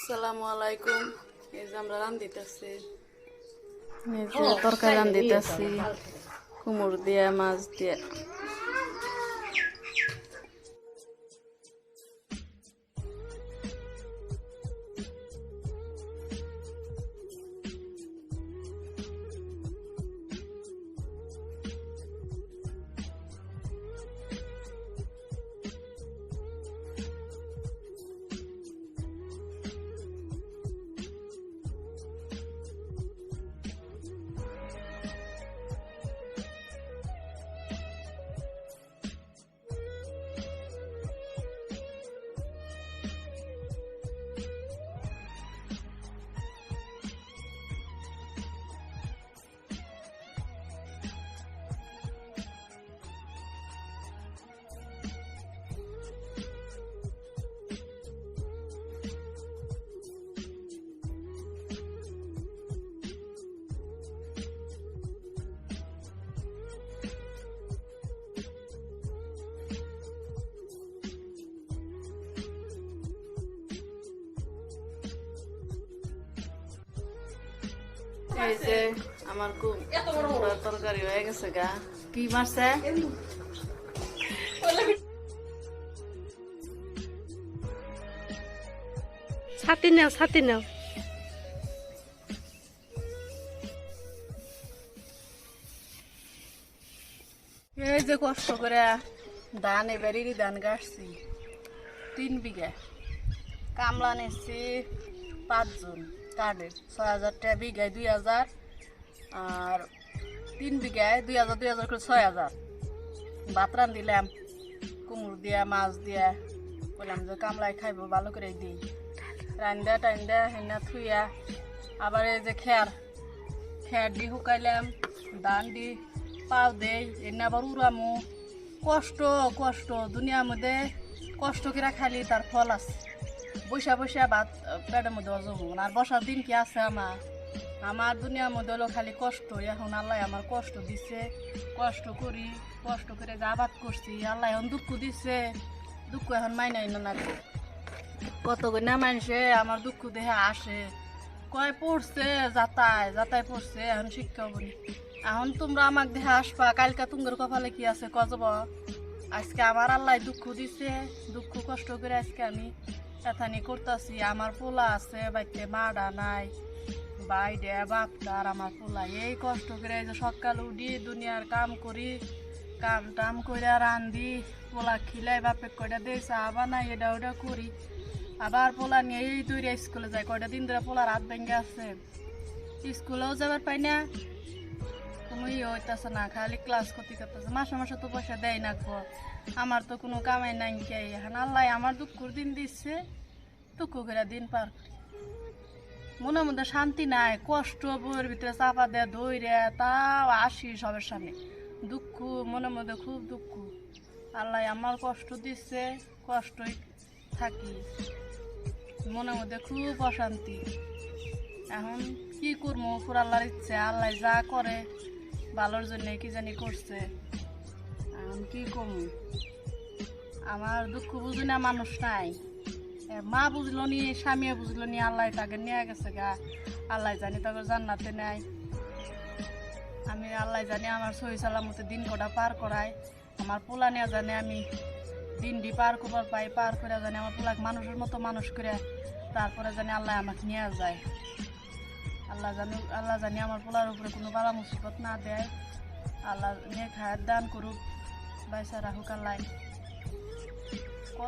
আসসালামু আলাইকুম। এই যে আমরা রান্ধিতেছি, এই যে তরকারি রান্ধিতেছি কুমড় দিয়া মাছ দিয়া। এই যে আমার কুমড়ার তরকারি হয়ে গেছে গা। কি মারছে? ছাতি নাও, ছাতি নাও। এই যে কষ্ট করে ধান এবারেরই ধান গাছছি 3 বিঘা। কামলা নিচ্ছি 5 জন, কার্ডের 6,000 টাকা বিঘায় 2,000, আর 3 বিঘায় 2,000 করে 6,000। ভাত রান্ধিলাম কুমড় দিয়া মাছ দিয়া, বললাম যে কামলায় খাইব ভালো করে দিই। রান্দা টান্দা হেনা থুইয়া আবার এই যে খের দি শুকাইলাম, ধান দি পাও দেই, এনে আবার উড়ামু। কষ্ট কষ্ট দুনিয়ার মধ্যে কষ্ট করে খালি তার ফল আছে। বৈশা বৈশা ভাত পেটের মধ্যে অজমন, আর বসার দিন কি আছে আমার দুনিয়ার মধ্যে হলো খালি কষ্ট। এখন আল্লাহ আমার কষ্ট দিছে, কষ্ট করি, কষ্ট করে যা আবাদ করছি আল্লাহ এখন দুঃখ দিছে। দুঃখ এখন মাইনাই না, কত না মানুষে আমার দুঃখ দেহে আসে, কয় পড়ছে যাতায় পড়ছে, এখন শিক্ষা হবনি। এখন তোমরা আমাকে দেহে আসবা, কালকা তোমার কপালে কি আছে কজব। আজকে আমার আল্লাহ দুঃখ দিছে, দুঃখ কষ্ট করে আজকে আমি এথানি করতেছি। আমার পোলা আছে বাইতে, মাডা নাই, বাইডে বাপটা, আর আমার পোলা এই কষ্ট করে যে সকাল উঠি দুনিয়ার কাম করি, কাম টাম করে রান্ধি, পোলা খিলাই বাপে কয়টা দেয় চা বানাই, এটা ওটা করি। আবার পোলা নিয়ে এই তৈরি স্কুলে যায়, কয়টা দিন ধরে পোলার হাত ভেঙে আছে, স্কুলেও যাবার পাই না, কোনো হইতেছে না, খালি ক্লাস করতে করতেছে। মাসে মাসে তো পয়সা দেয় না গো, আমার তো কোনো কামাই নাই। কে এখন আল্লাহ আমার দুঃখর দিন দিচ্ছে, দুঃখ করে দিন পার করি। মনের মধ্যে শান্তি নাই, কষ্ট বইয়ের ভিতরে চাপা দেয় ধৈর্য, তাও আসি সবের সামনে দুঃখ, মনের মধ্যে খুব দুঃখ। আল্লাহ আমার কষ্ট দিচ্ছে, কষ্টই থাকি, মনের মধ্যে খুব অশান্তি। এখন কি করবো, পুরো আল্লাহর ইচ্ছে, আল্লাহ যা করে ভালোর জন্য কি জানি করছে। এখন কি করবো, আমার দুঃখ বুঝি না মানুষ নাই। মা বুঝলো নি, স্বামীও বুঝলো নি, আল্লাহ তাকে নিয়ে গেছে গা, আল্লাহ জানি তাকে জান্নাতে নেয়। আমি আল্লাহ জানি আমার সহি সালামতে দিন কটা পার করায়, আমার পোলা নিয়ে জানে আমি দিনটি পার করবার পাই, পার করে জানি আমার পোলাকে মানুষের মতো মানুষ করে তারপরে জানি আল্লাহ আমাকে নিয়ে যায়। আল্লাহ জানি আমার পোলার উপরে কোনো বালা মুসিবত না দেয়। আল্লাহ নিয়ে খায় দান করুক, বাইসা রাখুক আল্লাহ।